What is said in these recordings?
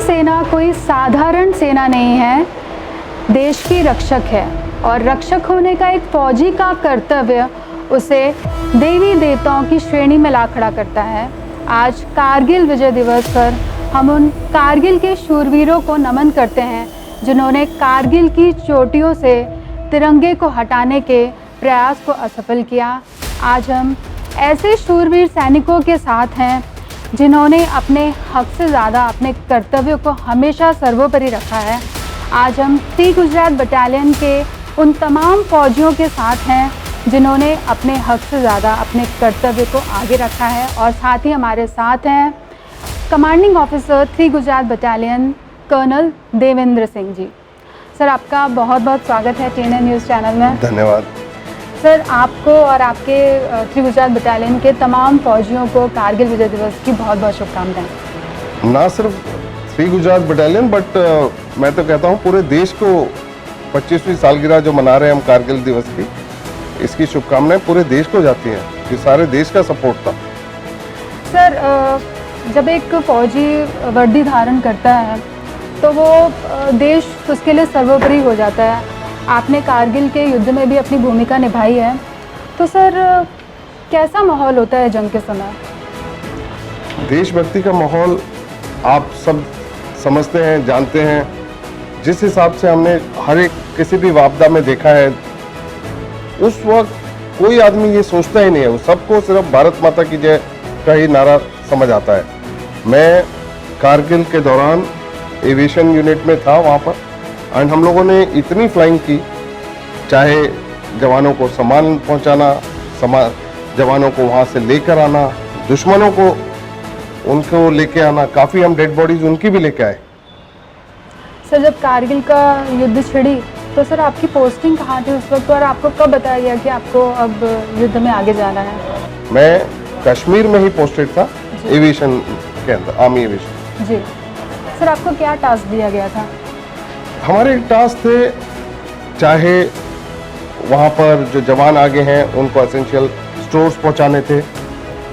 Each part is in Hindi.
सेना कोई साधारण सेना नहीं है, देश की रक्षक है और रक्षक होने का एक फौजी का कर्तव्य उसे देवी देवताओं की श्रेणी में ला खड़ा करता है। आज कारगिल विजय दिवस पर हम उन कारगिल के शूरवीरों को नमन करते हैं जिन्होंने कारगिल की चोटियों से तिरंगे को हटाने के प्रयास को असफल किया। आज हम ऐसे शूरवीर सैनिकों के साथ हैं जिन्होंने अपने हक से ज़्यादा अपने कर्तव्यों को हमेशा सर्वोपरि रखा है। आज हम 3 गुजरात बटालियन के उन तमाम फौजियों के साथ हैं जिन्होंने अपने हक से ज़्यादा अपने कर्तव्य को आगे रखा है और साथ ही हमारे साथ हैं commanding officer 3 Gujarat battalion colonel Devendra Singh ji. Sir, आपका बहुत बहुत स्वागत है TNN न्यूज़ चैनल में। धन्यवाद सर, आपको और आपके 3 गुजरात बटालियन के तमाम फौजियों को कारगिल विजय दिवस की बहुत बहुत शुभकामनाएं। ना सिर्फ 3 गुजरात बटालियन बट मैं तो कहता हूँ पूरे देश को 25वीं सालगिरह जो मना रहे हैं हम कारगिल दिवस की, इसकी शुभकामनाएं पूरे देश को जाती हैं कि सारे देश का सपोर्ट था। सर, जब एक फौजी वर्दी धारण करता है तो वो देश उसके लिए सर्वोपरि हो जाता है। आपने कारगिल के युद्ध में भी अपनी भूमिका निभाई है, तो सर कैसा माहौल होता है जंग के समय? देशभक्ति का माहौल आप सब समझते हैं, जानते हैं। जिस हिसाब से हमने हर एक किसी भी आपदा में देखा है, उस वक्त कोई आदमी ये सोचता ही नहीं है, सबको सिर्फ भारत माता की जय का ही नारा समझ आता है। मैं कारगिल के दौरान एविएशन यूनिट में था वहाँ पर, एंड हम लोगों ने इतनी फ्लाइंग की, चाहे जवानों को सामान पहुँचाना, जवानों को वहाँ से लेकर आना, दुश्मनों को उनको लेके आना, काफ़ी हम डेड बॉडीज उनकी भी लेके आए। सर, जब कारगिल का युद्ध छिड़ी तो सर आपकी पोस्टिंग कहाँ थी उस वक्त और आपको कब बताया गया कि आपको अब युद्ध में आगे जाना है? मैं कश्मीर में ही पोस्टेड था, एविएशन के अंदर, आर्मी एविएशन। जी सर, आपको क्या टास्क दिया गया था? हमारे टास्क थे, चाहे वहाँ पर जो जवान आगे हैं उनको एसेंशियल स्टोर्स पहुँचाने थे,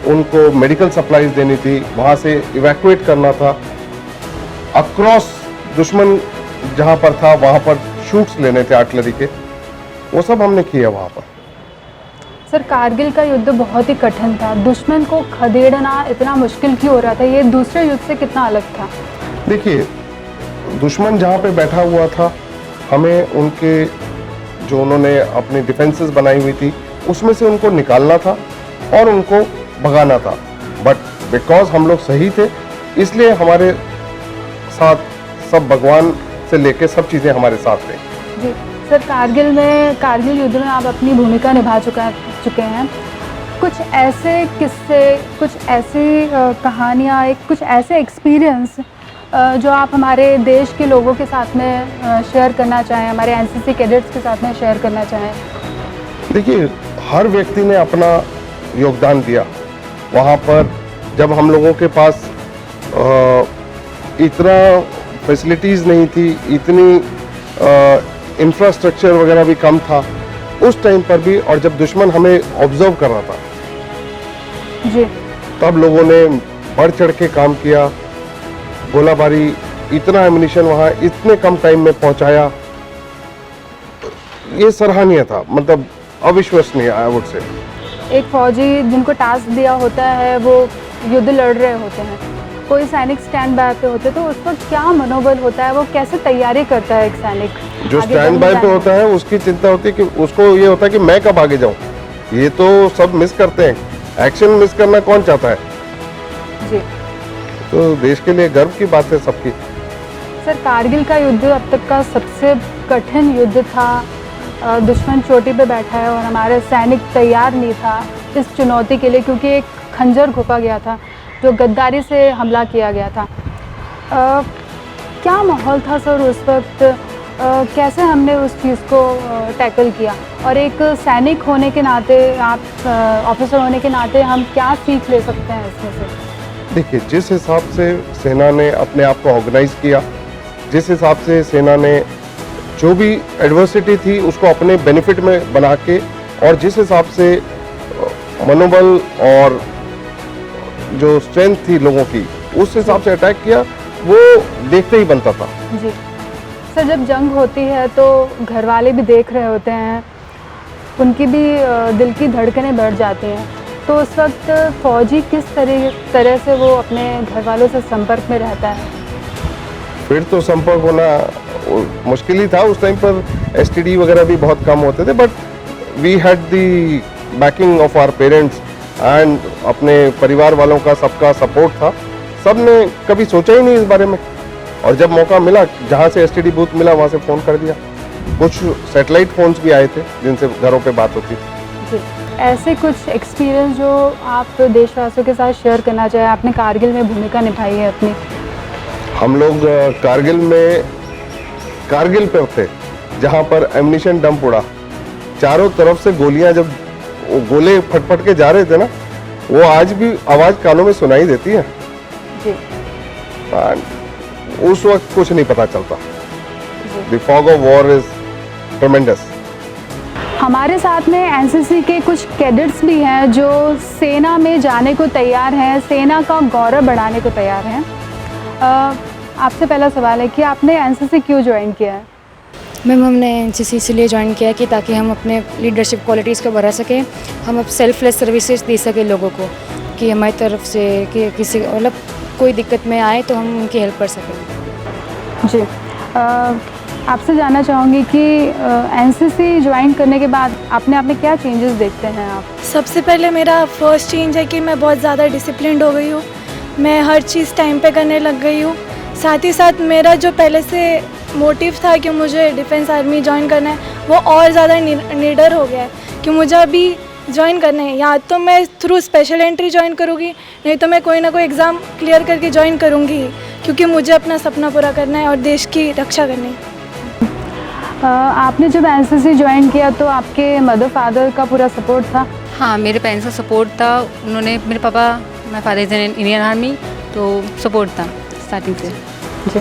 उनको मेडिकल सप्लाईज देनी थी, वहाँ से इवैक्यूएट करना था, अक्रॉस दुश्मन जहाँ पर था वहाँ पर शूट्स लेने थे आर्टिलरी के, वो सब हमने किया वहाँ पर। सर, कारगिल का युद्ध बहुत ही कठिन था, दुश्मन को खदेड़ना इतना मुश्किल क्यों हो रहा था? ये दूसरे युद्ध से कितना अलग था? देखिए, दुश्मन जहाँ पे बैठा हुआ था, हमें उनके जो उन्होंने अपनी डिफेंसेस बनाई हुई थी उसमें से उनको निकालना था और उनको भगाना था। बट बिकॉज हम लोग सही थे, इसलिए हमारे साथ सब भगवान से लेके सब चीज़ें हमारे साथ रही। जी सर, कारगिल युद्ध में आप अपनी भूमिका निभा चुके हैं। कुछ ऐसे किस्से, कुछ ऐसी कहानियाँ, कुछ ऐसे एक्सपीरियंस जो आप हमारे देश के लोगों के साथ में शेयर करना चाहें, हमारे NCC कैडेट्स के साथ में शेयर करना चाहें? देखिए, हर व्यक्ति ने अपना योगदान दिया वहाँ पर। जब हम लोगों के पास इतना फैसिलिटीज़ नहीं थी, इतनी इंफ्रास्ट्रक्चर वगैरह भी कम था उस टाइम पर भी, और जब दुश्मन हमें ऑब्जर्व कर रहा था जी, तब लोगों ने बढ़ चढ़ के काम किया। गोलाबारी, इतना एम्युनिशन वहाँ इतने कम टाइम में पहुँचाया, ये सराहनीय था, मतलब अविश्वसनीय आई वुड से। एक फौजी जिनको टास्क दिया होता है वो युद्ध लड़ रहे होते हैं, कोई सैनिक स्टैंड बाय पे होते, तो उस वक्त क्या मनोबल होता है, वो कैसे तैयारी करता है एक सैनिक? जो स्टैंड बाय पे होता है उसकी चिंता होती है कि उसको ये होता है कि मैं कब आगे जाऊं। ये तो सब मिस करते हैं, एक्शन मिस करना कौन चाहता है? जी, तो देश के लिए गर्व की बात है सबकी। सर, कारगिल का युद्ध अब तक का सबसे कठिन युद्ध था। दुश्मन चोटी पे बैठा है और हमारे सैनिक तैयार नहीं था इस चुनौती के लिए, क्योंकि एक खंजर घोंपा गया था जो गद्दारी से हमला किया गया था। क्या माहौल था सर उस वक्त? कैसे हमने उस चीज़ को टैकल किया? और एक सैनिक होने के नाते, आप ऑफिसर होने के नाते, हम क्या सीख ले सकते हैं इसमें से? देखिए, जिस हिसाब से सेना ने अपने आप को ऑर्गेनाइज किया, जिस हिसाब से सेना ने जो भी एडवर्सिटी थी उसको अपने बेनिफिट में बना के, और जिस हिसाब से मनोबल और जो स्ट्रेंथ थी लोगों की, उस हिसाब से अटैक किया, वो देखते ही बनता था। जी सर, जब जंग होती है तो घर वाले भी देख रहे होते हैं, उनकी भी दिल की धड़कनें बढ़ जाती हैं। तो उस वक्त फौजी किस तरह से वो अपने घर वालों से संपर्क में रहता है? फिर तो संपर्क होना मुश्किल ही था। उस टाइम पर एसटीडी वगैरह भी बहुत कम होते थे, but we had the backing of our parents and अपने परिवार वालों का सबका सपोर्ट था। सब ने कभी सोचा ही नहीं इस बारे में, और जब मौका मिला, जहाँ से एसटीडी बूथ मिला वहाँ से फ़ोन कर दिया। कुछ सैटेलाइट फ़ोन्स भी आए थे जिनसे घरों पे बात होती थी। जी, ऐसे कुछ एक्सपीरियंस जो आप देशवासियों के साथ शेयर करना चाहें? आपने कारगिल में भूमिका निभाई है अपनी। हम लोग कारगिल पे थे, जहाँ पर एम्यूनिशन डंप उड़ा। चारों तरफ से गोलियां, जब वो गोले फटफट के जा रहे थे ना, वो आज भी आवाज़ कानों में सुनाई देती है। जी। उस वक्त कुछ नहीं पता चलता। जी। The fog of war is tremendous. हमारे साथ में एनसीसी के कुछ कैडेट्स भी हैं जो सेना में जाने को तैयार हैं, सेना का गौरव बढ़ाने को तैयार हैं। आपसे पहला सवाल है कि आपने एनसीसी क्यों ज्वाइन किया है? मैम, हमने एनसीसी इसलिए ज्वाइन किया कि ताकि हम अपने लीडरशिप क्वालिटीज़ को बढ़ा सकें, हम अब सेल्फलेस सर्विसेज दे सकें लोगों को, कि हमारी तरफ से कि किसी मतलब कोई दिक्कत में आए तो हम उनकी हेल्प कर सकें। जी, आपसे जानना चाहूँगी कि एनसीसी ज्वाइन करने के बाद आप में क्या चेंजेस देखते हैं आप? सबसे पहले मेरा फर्स्ट चेंज है कि मैं बहुत ज़्यादा डिसिप्लिन्ड हो गई हूँ। मैं हर चीज़ टाइम पे करने लग गई हूँ। साथ ही साथ मेरा जो पहले से मोटिव था कि मुझे डिफेंस आर्मी ज्वाइन करना है, वो और ज़्यादा निडर हो गया है कि मुझे अभी ज्वाइन करना है। या तो मैं थ्रू स्पेशल एंट्री ज्वाइन करूँगी, नहीं तो मैं कोई ना कोई एग्ज़ाम क्लियर करके ज्वाइन करूँगी, क्योंकि मुझे अपना सपना पूरा करना है और देश की रक्षा करनी है। आपने जब एनसीसी ज्वाइन किया तो आपके मदर फादर का पूरा सपोर्ट था? हाँ, मेरे पेरेंट्स का सपोर्ट था। उन्होंने, मेरे पापा, my father is in Indian army, तो सपोर्ट था स्टार्टिंग से। जी,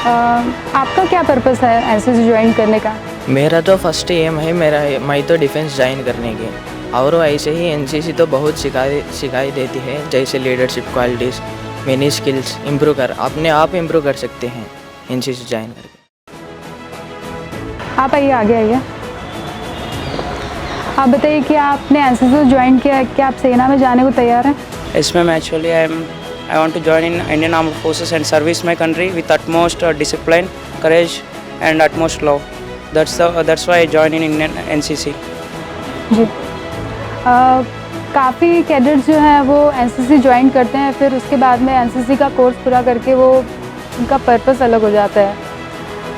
आपका क्या पर्पस है एनसीसी ज्वाइन करने का? मेरा तो फर्स्ट एम है मैं तो डिफेंस ज्वाइन करने की, और ऐसे ही एनसीसी तो बहुत सिखाई देती है, जैसे leadership qualities, many skills improve अपने आप इम्प्रूव कर सकते हैं एनसीसी ज्वाइन करके। आप आइए, आगे आइए। आप बताइए कि आपने एनसीसी ज्वाइन किया, क्या आप सेना में जाने को तैयार हैं? Yes, ma'am. Actually, I want to join in Indian Armed Forces and service my country with utmost discipline, courage, and utmost love. That's why I join in Indian NCC. जी, काफ़ी कैडेट्स जो हैं वो एनसीसी ज्वाइन करते हैं, फिर उसके बाद में एनसीसी का कोर्स पूरा करके वो उनका पर्पस अलग हो जाता है।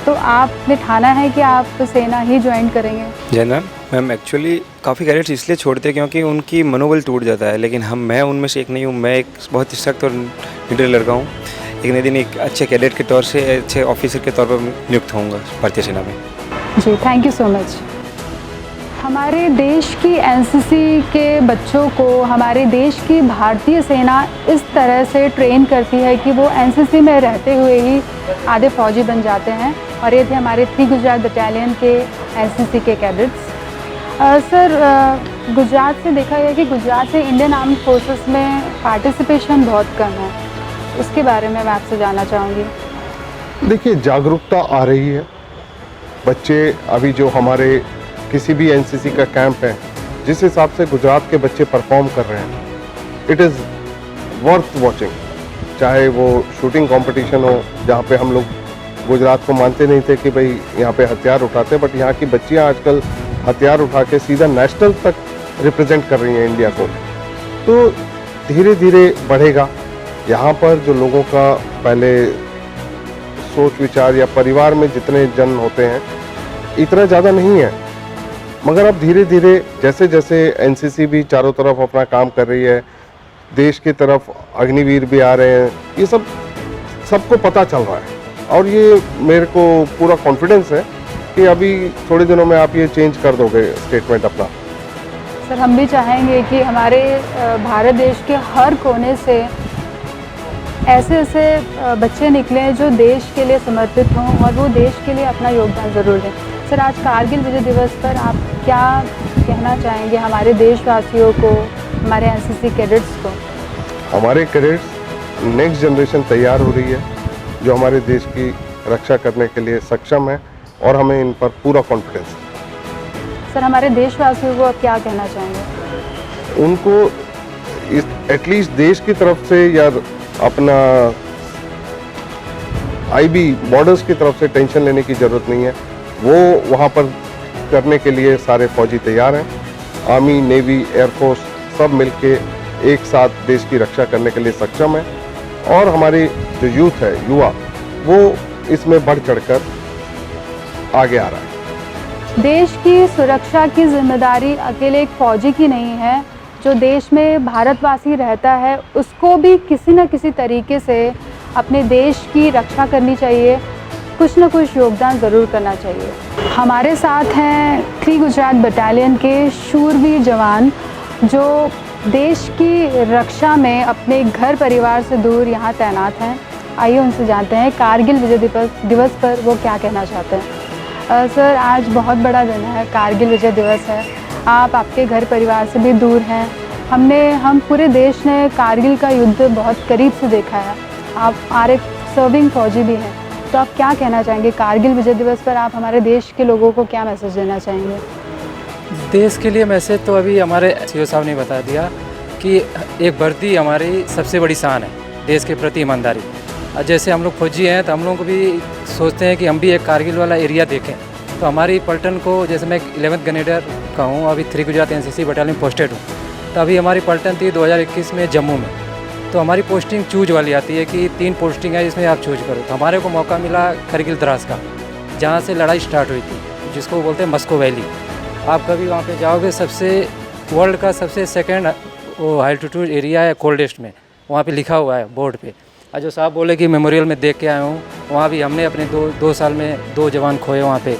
तो आपने ठाना है कि आप सेना ही ज्वाइन करेंगे? जी मैम, एक्चुअली काफ़ी कैडेट्स इसलिए छोड़ते हैं क्योंकि उनकी मनोबल टूट जाता है, लेकिन मैं उनमें से एक नहीं हूँ। मैं एक बहुत सख्त और निडर लड़का हूँ। एक न दिन एक अच्छे कैडेट के तौर से, अच्छे ऑफिसर के तौर पर नियुक्त होऊंगा भारतीय सेना में। जी, थैंक यू सो मच। हमारे देश की एनसीसी के बच्चों को हमारे देश की भारतीय सेना इस तरह से ट्रेन करती है कि वो एनसीसी में रहते हुए ही आधे फौजी बन जाते हैं। और ये थे हमारे 3 गुजरात बटालियन के एनसीसी के कैडेट्स। सर, गुजरात से देखा गया कि गुजरात से इंडियन आर्म्ड फोर्सेस में पार्टिसिपेशन बहुत कम है, उसके बारे में मैं आपसे जानना चाहूँगी। देखिए, जागरूकता आ रही है। बच्चे अभी जो हमारे किसी भी एनसीसी का कैंप है, जिस हिसाब से गुजरात के बच्चे परफॉर्म कर रहे हैं, इट इज़ वर्थ वॉचिंग। चाहे वो शूटिंग कंपटीशन हो, जहाँ पे हम लोग गुजरात को मानते नहीं थे कि भाई यहाँ पे हथियार उठाते, बट यहाँ की बच्चियाँ आजकल हथियार उठा के सीधा नेशनल तक रिप्रेजेंट कर रही हैं इंडिया को। तो धीरे धीरे बढ़ेगा। यहाँ पर जो लोगों का पहले सोच विचार या परिवार में जितने जन होते हैं इतना ज़्यादा नहीं है, मगर अब धीरे धीरे जैसे जैसे एनसीसी भी चारों तरफ अपना काम कर रही है, देश की तरफ अग्निवीर भी आ रहे हैं, ये सब सबको पता चल रहा है। और ये मेरे को पूरा कॉन्फिडेंस है कि अभी थोड़े दिनों में आप ये चेंज कर दोगे स्टेटमेंट अपना। सर, हम भी चाहेंगे कि हमारे भारत देश के हर कोने से ऐसे ऐसे बच्चे निकलें जो देश के लिए समर्पित हों और वो देश के लिए अपना योगदान ज़रूर दें। सर, आज कारगिल विजय दिवस पर आप क्या कहना चाहेंगे हमारे देशवासियों को, हमारे एनसीसी कैडेट्स को? हमारे कैडेट्स नेक्स्ट जनरेशन तैयार हो रही है। जो हमारे देश की रक्षा करने के लिए सक्षम है और हमें इन पर पूरा कॉन्फिडेंस है। सर, हमारे देशवासियों को आप क्या कहना चाहेंगे? उनको एटलीस्ट देश की तरफ से या अपना आईबी बॉर्डर्स की तरफ से टेंशन लेने की ज़रूरत नहीं है। वो वहाँ पर करने के लिए सारे फौजी तैयार हैं। आर्मी, नेवी, एयरफोर्स सब मिलके एक साथ देश की रक्षा करने के लिए सक्षम है और हमारी जो यूथ है, युवा, वो इसमें बढ़ चढ़कर आगे आ रहा है। देश की सुरक्षा की जिम्मेदारी अकेले एक फौजी की नहीं है। जो देश में भारतवासी रहता है उसको भी किसी न किसी तरीके से अपने देश की रक्षा करनी चाहिए, कुछ न कुछ योगदान ज़रूर करना चाहिए। हमारे साथ हैं 3 गुजरात बटालियन के शूरवीर जवान जो देश की रक्षा में अपने घर परिवार से दूर यहाँ तैनात हैं। आइए उनसे जानते हैं कारगिल विजय दिवस पर वो क्या कहना चाहते हैं। सर, आज बहुत बड़ा दिन है, कारगिल विजय दिवस है। आप आपके घर परिवार से भी दूर हैं। हम पूरे देश ने कारगिल का युद्ध बहुत करीब से देखा है। आप एक सर्विंग फौजी भी हैं, तो आप क्या कहना चाहेंगे कारगिल विजय दिवस पर? आप हमारे देश के लोगों को क्या मैसेज देना चाहेंगे? देश के लिए मैसेज तो अभी हमारे सीओ साहब ने बता दिया कि एक वर्दी हमारी सबसे बड़ी शान है, देश के प्रति ईमानदारी। जैसे हम लोग फौजी हैं तो हम लोग को भी सोचते हैं कि हम भी एक कारगिल वाला एरिया देखें। तो हमारी पलटन को, जैसे मैं 11th ग्रेनेडर का हूँ, अभी 3 गुजरात NCC बटालियन में पोस्टेड हूँ। तो अभी हमारी पलटन थी 2021 में जम्मू में। तो हमारी पोस्टिंग चूज वाली आती है कि 3 पोस्टिंग है जिसमें आप चूज करो। तो हमारे को मौका मिला कारगिल द्रास का, जहाँ से लड़ाई स्टार्ट हुई थी, जिसको बोलते हैं मस्को वैली। आप कभी वहाँ पे जाओगे, सबसे वर्ल्ड का सबसे सेकेंड वो एल्टीट्यूड एरिया है कोल्डेस्ट में, वहाँ पे लिखा हुआ है बोर्ड पे। और जो साहब बोले कि मेमोरियल में देख के आया हूँ, वहाँ भी हमने अपने 2 साल में 2 जवान खोए वहाँ पे,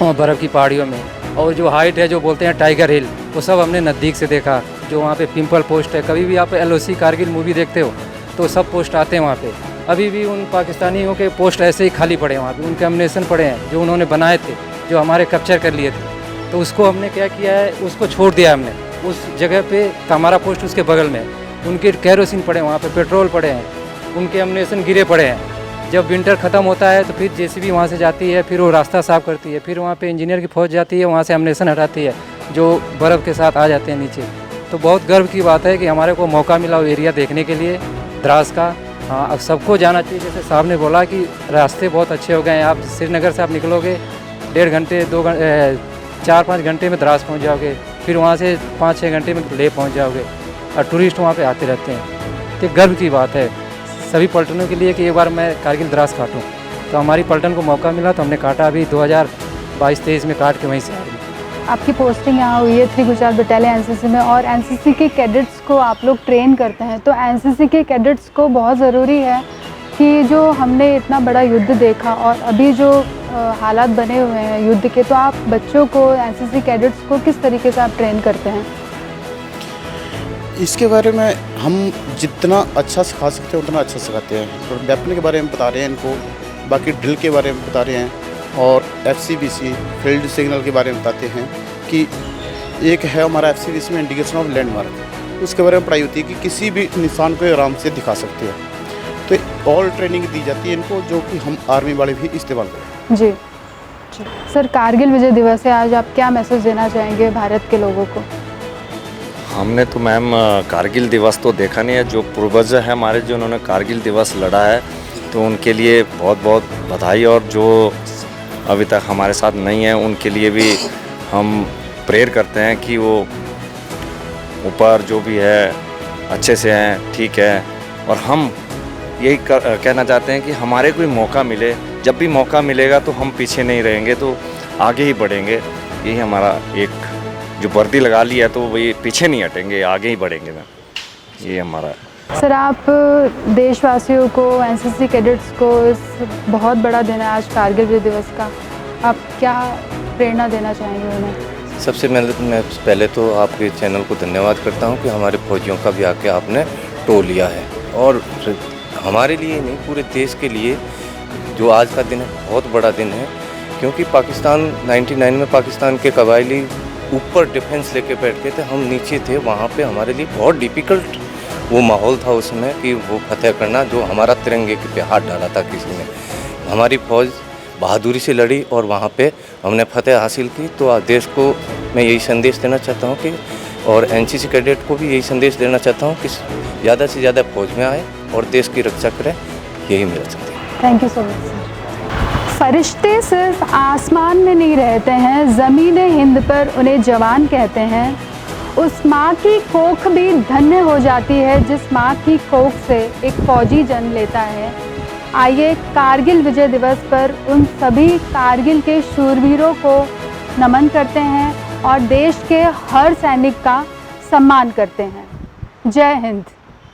बर्फ़ की पहाड़ियों में। और जो हाइट है, जो बोलते हैं टाइगर हिल, वो सब हमने नज़दीक से देखा। जो वहाँ पे पिंपल पोस्ट है, कभी भी आप LOC कारगिल मूवी देखते हो तो सब पोस्ट आते हैं वहाँ पे। अभी भी उन पाकिस्तानियों के पोस्ट ऐसे ही खाली पड़े हैं वहाँ पे, उनके एमिनेशन पड़े हैं जो उन्होंने बनाए थे, जो हमारे कैप्चर कर लिए थे। तो उसको हमने क्या किया है, उसको छोड़ दिया हमने उस जगह पे। तो हमारा पोस्ट उसके बगल में, उनके कैरोसिन पड़े हैं वहाँ पे, पेट्रोल पड़े हैं, उनके एमिनेशन गिरे पड़े हैं। जब विंटर ख़त्म होता है तो फिर JCB वहाँ से जाती है, फिर वो रास्ता साफ़ करती है, फिर वहाँ पे इंजीनियर की फौज जाती है, वहाँ से एमिनेशन हटाती है जो बर्फ़ के साथ आ जाते हैं नीचे। तो बहुत गर्व की बात है कि हमारे को मौका मिला वो एरिया देखने के लिए, द्रास का। हाँ, अब सबको जाना चाहिए। जैसे साहब ने बोला कि रास्ते बहुत अच्छे हो गए हैं। आप श्रीनगर से आप निकलोगे 1.5 घंटे 4-5 घंटे में द्रास पहुँच जाओगे, फिर वहाँ से 5-6 घंटे में लेह पहुँच जाओगे। और टूरिस्ट वहाँ पे आते रहते हैं। तो गर्व की बात है सभी पलटनों के लिए कि एक बार मैं कारगिल द्रास काटूँ। तो हमारी पलटन को मौका मिला तो हमने काटा। अभी 2022-23 में काट के वहीं से आ गई। आपकी पोस्टिंग यहाँ हुई है 3 गुजरात बटालियन NCC में, और NCC के कैडेट्स को आप लोग ट्रेन करते हैं। तो NCC के कैडेट्स को बहुत ज़रूरी है कि जो हमने इतना बड़ा युद्ध देखा और अभी जो हालात बने हुए हैं युद्ध के, तो आप बच्चों को, NCC कैडेट्स को किस तरीके से आप ट्रेन करते हैं? इसके बारे में हम जितना अच्छा सिखा सकते हैं उतना अच्छा सिखाते हैं। तो वेपन के बारे में बता रहे हैं इनको, बाकी ड्रिल के बारे में बता रहे हैं, और FCBC फील्ड सिग्नल के बारे में बताते हैं कि एक है हमारा FCBC में इंडिकेशन ऑफ लैंडमार्क, उसके बारे में पढ़ाई होती है कि किसी भी निशान को आराम से दिखा सकते हैं। तो ऑल ट्रेनिंग दी जाती है इनको, जो कि हम आर्मी वाले भी इस्तेमाल करें। जी सर, कारगिल विजय दिवस है आज, आप क्या मैसेज देना चाहेंगे भारत के लोगों को? हमने तो मैम कारगिल दिवस तो देखा नहीं है। जो पूर्वज है हमारे, जो उन्होंने कारगिल दिवस लड़ा है, तो उनके लिए बहुत बहुत बधाई। और जो अभी तक हमारे साथ नहीं है उनके लिए भी हम प्रेयर करते हैं कि वो ऊपर जो भी है अच्छे से हैं, ठीक है। और हम यही कहना चाहते हैं कि हमारे कोई मौका मिले, जब भी मौका मिलेगा तो हम पीछे नहीं रहेंगे, तो आगे ही बढ़ेंगे। यही हमारा एक जो वर्दी लगा ली है, तो वही पीछे नहीं हटेंगे, आगे ही बढ़ेंगे मैम, ये हमारा। सर, आप देशवासियों को, NCC कैडेट्स को, इस बहुत बड़ा दिन है आज कारगिल विजय दिवस का, आप क्या प्रेरणा देना चाहेंगे उन्हें? सबसे पहले तो आपके चैनल को धन्यवाद करता हूं कि हमारे फौजियों का भी आके आपने टो लिया है। और हमारे लिए नहीं, पूरे देश के लिए जो आज का दिन है बहुत बड़ा दिन है, क्योंकि पाकिस्तान 99 में पाकिस्तान के कबायली ऊपर डिफेंस लेके बैठ गए थे, हम नीचे थे। वहाँ पे हमारे लिए बहुत डिफ़िकल्ट वो माहौल था उसमें कि वो फतेह करना, जो हमारा तिरंगे पे हाथ डाला था किसी ने। हमारी फ़ौज बहादुरी से लड़ी और वहाँ पे हमने फतेह हासिल की। तो आज देश को मैं यही संदेश देना चाहता हूँ कि, और एनसीसी कैडेट को भी यही संदेश देना चाहता हूँ कि ज़्यादा से ज़्यादा फौज में आए और देश की रक्षा करें। यही मेरा संदेश। Thank you so much sir. फरिश्ते सिर्फ आसमान में नहीं रहते हैं, ज़मीन हिंद पर उन्हें जवान कहते हैं। उस माँ की कोख भी धन्य हो जाती है जिस माँ की कोख से एक फौजी जन्म लेता है। आइए कारगिल विजय दिवस पर उन सभी कारगिल के शूरवीरों को नमन करते हैं और देश के हर सैनिक का सम्मान करते हैं। जय हिंद।